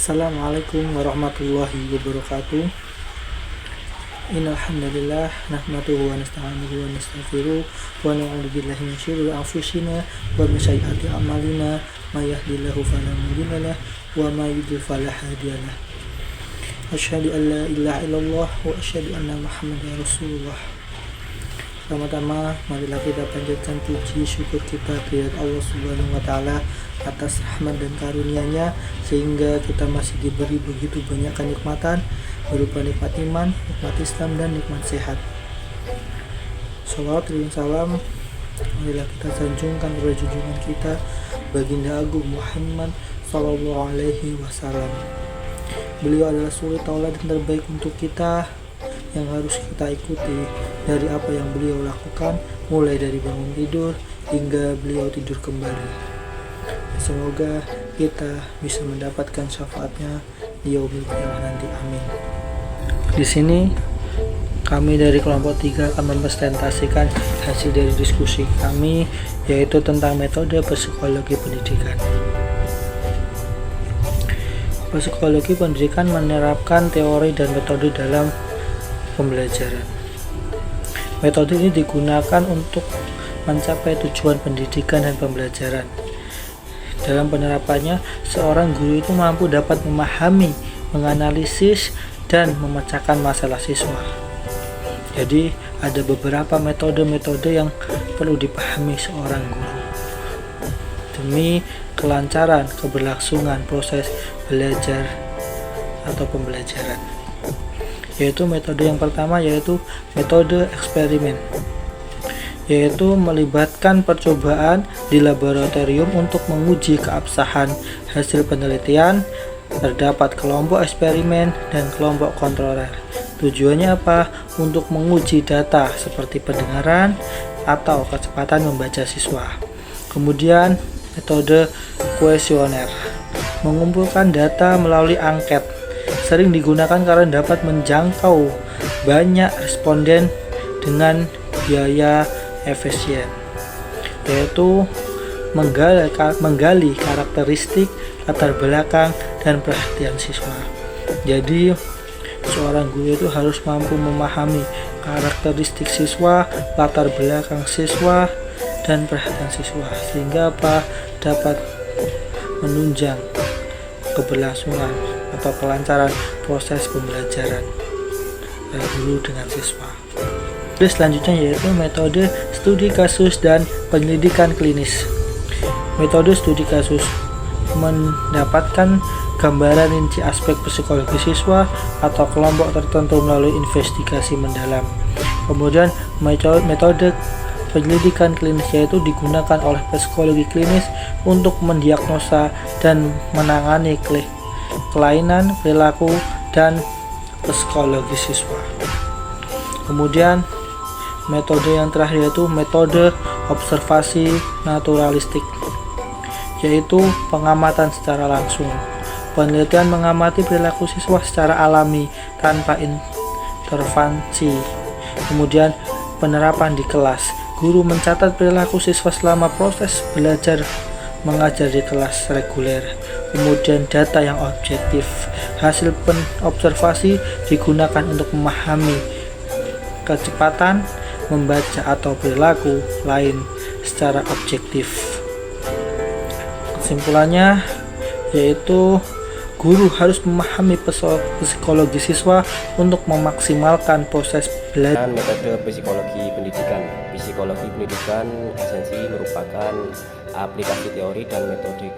Assalamualaikum warahmatullahi wabarakatuh. Innal hamdalillah nahmaduhu wa nasta'inuhu wa nastaghfiruh wa na'udzu billahi min syururi anfusina wa min sayyiati a'malina may yahdihillahu fala mudilla lahu wa may yudlil fala hadiyalah. Asyhadu an la ilaha illallah wa asyhadu anna Muhammadar Rasulullah. Pertama-tama marilah kita panjatkan puji syukur kita kepada Allah Subhanahu wa taala atas rahmat dan karunia-Nya sehingga kita masih diberi begitu banyak kenikmatan berupa nikmat iman, nikmat Islam dan nikmat sehat. Shalawat dan salam marilah kita sanjungkan kepada junjungan kita Baginda Agung Muhammad sallallahu alaihi wasallam. Beliau adalah suri tauladan terbaik untuk kita yang harus kita ikuti dari apa yang beliau lakukan mulai dari bangun tidur hingga beliau tidur kembali. Semoga kita bisa mendapatkan syafaatnya di yaumil qiyamah nanti. Amin. Di sini kami dari kelompok 3 akan mempresentasikan hasil dari diskusi kami, yaitu tentang metode psikologi pendidikan. Psikologi pendidikan menerapkan teori dan metode dalam pembelajaran. Metode ini digunakan untuk mencapai tujuan pendidikan dan pembelajaran. Dalam penerapannya, seorang guru itu mampu dapat memahami, menganalisis, dan memecahkan masalah siswa. Jadi, ada beberapa metode-metode yang perlu dipahami seorang guru demi kelancaran keberlangsungan proses belajar atau pembelajaran. Yaitu metode yang pertama yaitu metode eksperimen, yaitu melibatkan percobaan di laboratorium untuk menguji keabsahan hasil penelitian. Terdapat kelompok eksperimen dan kelompok kontroler. Tujuannya apa? Untuk menguji data seperti pendengaran atau kecepatan membaca siswa. Kemudian metode kuesioner, mengumpulkan data melalui angket. Sering digunakan karena dapat menjangkau banyak responden dengan biaya efisien, yaitu menggali karakteristik, latar belakang, dan perhatian siswa. Jadi seorang guru itu harus mampu memahami karakteristik siswa, latar belakang siswa, dan perhatian siswa, sehingga dapat menunjang keberlangsungan atau kelancaran proses pembelajaran guru dengan siswa. Terus selanjutnya yaitu metode studi kasus dan penyelidikan klinis. Metode studi kasus mendapatkan gambaran rinci aspek psikologi siswa atau kelompok tertentu melalui investigasi mendalam. Kemudian metode penyelidikan klinis yaitu digunakan oleh psikologi klinis untuk mendiagnosa dan menangani kelainan perilaku dan psikologi siswa. Kemudian metode yang terakhir yaitu metode observasi naturalistik, yaitu pengamatan secara langsung. Penelitian mengamati perilaku siswa secara alami tanpa intervensi. Kemudian penerapan di kelas. Guru mencatat perilaku siswa selama proses belajar mengajar di kelas reguler. Kemudian data yang objektif. Hasil observasi digunakan untuk memahami kecepatan membaca atau perilaku lain secara objektif. Kesimpulannya yaitu guru harus memahami psikologi siswa untuk memaksimalkan proses belajar. Metode psikologi pendidikan. Psikologi pendidikan esensi merupakan aplikasi teori dan metode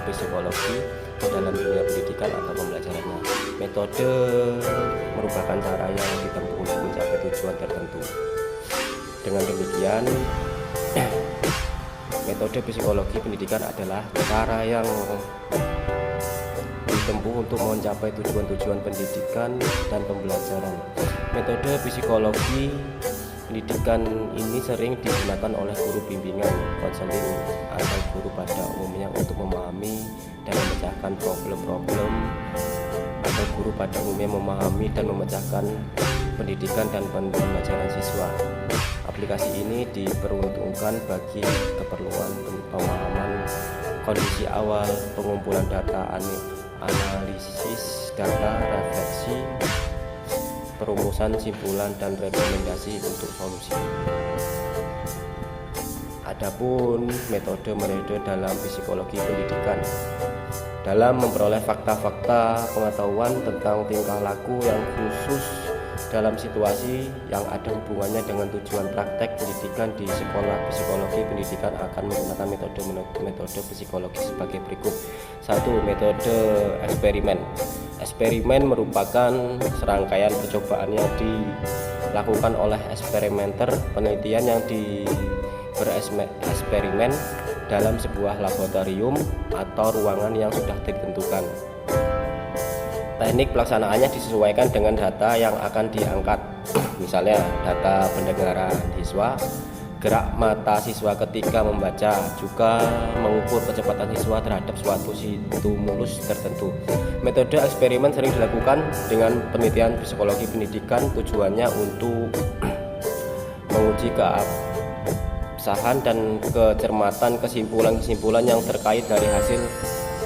psikologi dalam dunia pendidikan atau pembelajarannya. Metode merupakan cara yang ditempuh untuk mencapai tujuan tertentu. Dengan demikian, metode psikologi pendidikan adalah cara yang ditempuh untuk mencapai tujuan-tujuan pendidikan dan pembelajaran. Metode psikologi pendidikan ini sering digunakan oleh guru bimbingan, konseling, atau guru pada umumnya untuk memahami dan memecahkan problem-problem, atau guru pada umumnya memahami dan memecahkan pendidikan dan pembelajaran siswa. Aplikasi ini diperuntukkan bagi keperluan pemahaman kondisi awal, pengumpulan data analisis data, refleksi, perumusan simpulan, dan rekomendasi untuk solusi. Adapun metode dalam psikologi pendidikan dalam memperoleh fakta-fakta pengetahuan tentang tingkah laku yang khusus dalam situasi yang ada hubungannya dengan tujuan praktek pendidikan di sekolah. Psikologi pendidikan akan menggunakan metode psikologi sebagai berikut. 1. Metode eksperimen. Eksperimen merupakan serangkaian percobaan yang dilakukan oleh eksperimenter, penelitian yang bereksperimen dalam sebuah laboratorium atau ruangan yang sudah ditentukan. Teknik pelaksanaannya disesuaikan dengan data yang akan diangkat, misalnya data pendengaran siswa, gerak mata siswa ketika membaca, juga mengukur kecepatan siswa terhadap suatu stimulus tertentu. Metode eksperimen sering dilakukan dengan penelitian psikologi pendidikan, tujuannya untuk menguji keabsahan dan kecermatan kesimpulan-kesimpulan yang terkait dari hasil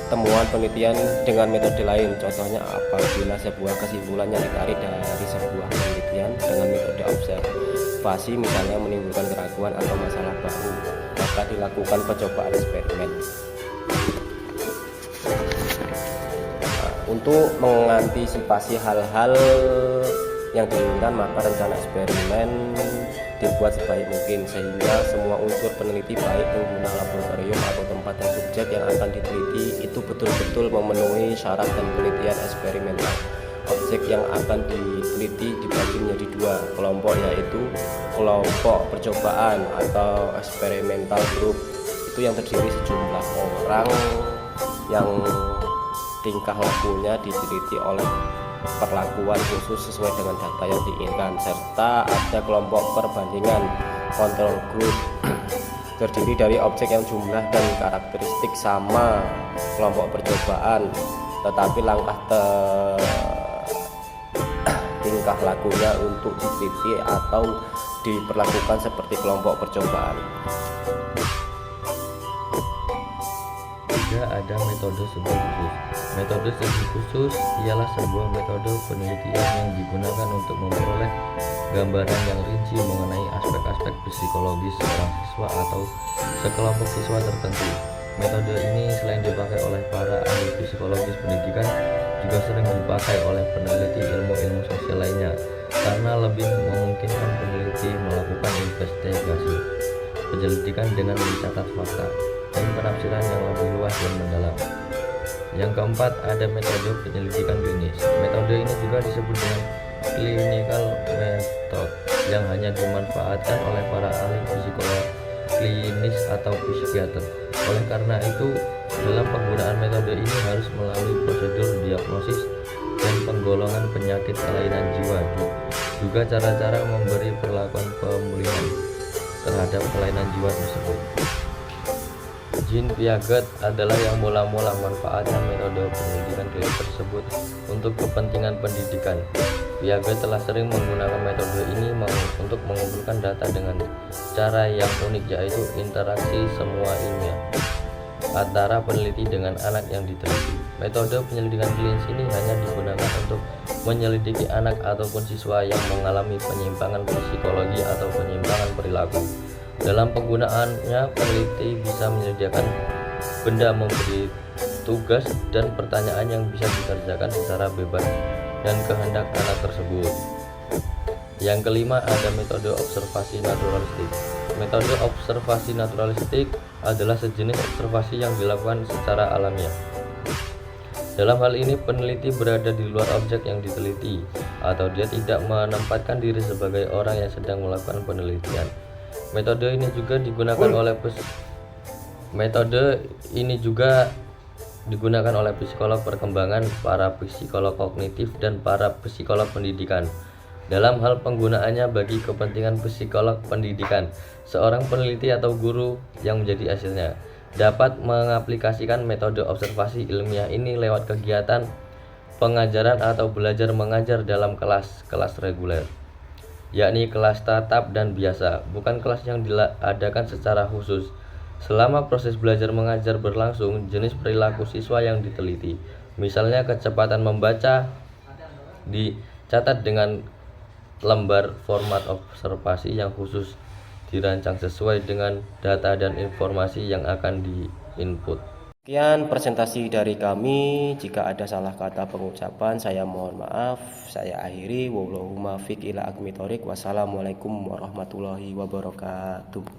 temuan penelitian dengan metode lain. Contohnya, apabila sebuah kesimpulan yang ditarik dari sebuah penelitian dengan metode observasi misalnya menimbulkan keraguan atau masalah baru, maka dilakukan percobaan eksperimen. Untuk mengantisipasi hal-hal yang diinginkan, maka rencana eksperimen dibuat sebaik mungkin sehingga semua unsur peneliti, baik pengguna laboratorium atau tempat dan subjek yang akan diteliti, itu betul-betul memenuhi syarat dan penelitian eksperimental. Objek yang akan diteliti dibagi menjadi dua kelompok, yaitu kelompok percobaan atau experimental group, itu yang terdiri sejumlah orang yang tingkah lakunya diteliti oleh perlakuan khusus sesuai dengan data yang diinginkan, serta ada kelompok perbandingan control group terdiri dari objek yang jumlah dan karakteristik sama kelompok percobaan, tetapi tingkah lakunya untuk diteliti atau diperlakukan seperti kelompok percobaan. Juga ada metode studi khusus. Metode studi khusus ialah sebuah metode penelitian yang digunakan untuk memperoleh gambaran yang rinci mengenai aspek-aspek psikologis seorang siswa atau sekelompok siswa tertentu. Metode ini selain dipakai oleh para ahli psikologis pendidikan, juga sering dipakai oleh peneliti ilmu-ilmu sosial lainnya, karena lebih memungkinkan peneliti melakukan investigasi penyelidikan dengan mencatat fakta dan penafsiran yang lebih luas dan mendalam. Yang keempat, ada metode penyelidikan klinis. Metode ini juga disebut dengan clinical method, yang hanya dimanfaatkan oleh para ahli psikolog klinis atau psikiater. Oleh karena itu, dalam penggunaan metode ini harus melalui prosedur diagnosis dan penggolongan penyakit kelainan jiwa, juga cara-cara memberi perlakuan pemulihan terhadap kelainan jiwa tersebut. Jean Piaget adalah yang mula-mula manfaatkan metode pendidikan klinis tersebut untuk kepentingan pendidikan. Piaget telah sering menggunakan metode ini untuk mengumpulkan data dengan cara yang unik, yaitu interaksi semua ilmiah antara peneliti dengan anak yang diteliti. Metode penyelidikan klinis ini hanya digunakan untuk menyelidiki anak ataupun siswa yang mengalami penyimpangan psikologi atau penyimpangan perilaku. Dalam penggunaannya, peneliti bisa menyediakan benda, memberi tugas dan pertanyaan yang bisa dikerjakan secara bebas dan kehendak anak tersebut. Yang kelima, ada metode observasi naturalistik. Metode observasi naturalistik adalah sejenis observasi yang dilakukan secara alamiah. Dalam hal ini, peneliti berada di luar objek yang diteliti, atau dia tidak menempatkan diri sebagai orang yang sedang melakukan penelitian. Metode ini juga digunakan oleh psikolog perkembangan, para psikolog kognitif, dan para psikolog pendidikan. Dalam hal penggunaannya bagi kepentingan psikolog pendidikan, seorang peneliti atau guru yang menjadi hasilnya dapat mengaplikasikan metode observasi ilmiah ini lewat kegiatan pengajaran atau belajar mengajar dalam kelas reguler, yakni kelas tatap dan biasa, bukan kelas yang diadakan secara khusus. Selama proses belajar mengajar berlangsung, jenis perilaku siswa yang diteliti, Misalnya kecepatan membaca dicatat dengan lembar format observasi yang khusus dirancang sesuai dengan data dan informasi yang akan diinput. Sekian presentasi dari kami. Jika ada salah kata pengucapan, saya mohon maaf. Saya akhiri. Wallahumma fiq ila aqwamit thoriq. Wassalamualaikum warahmatullahi wabarakatuh.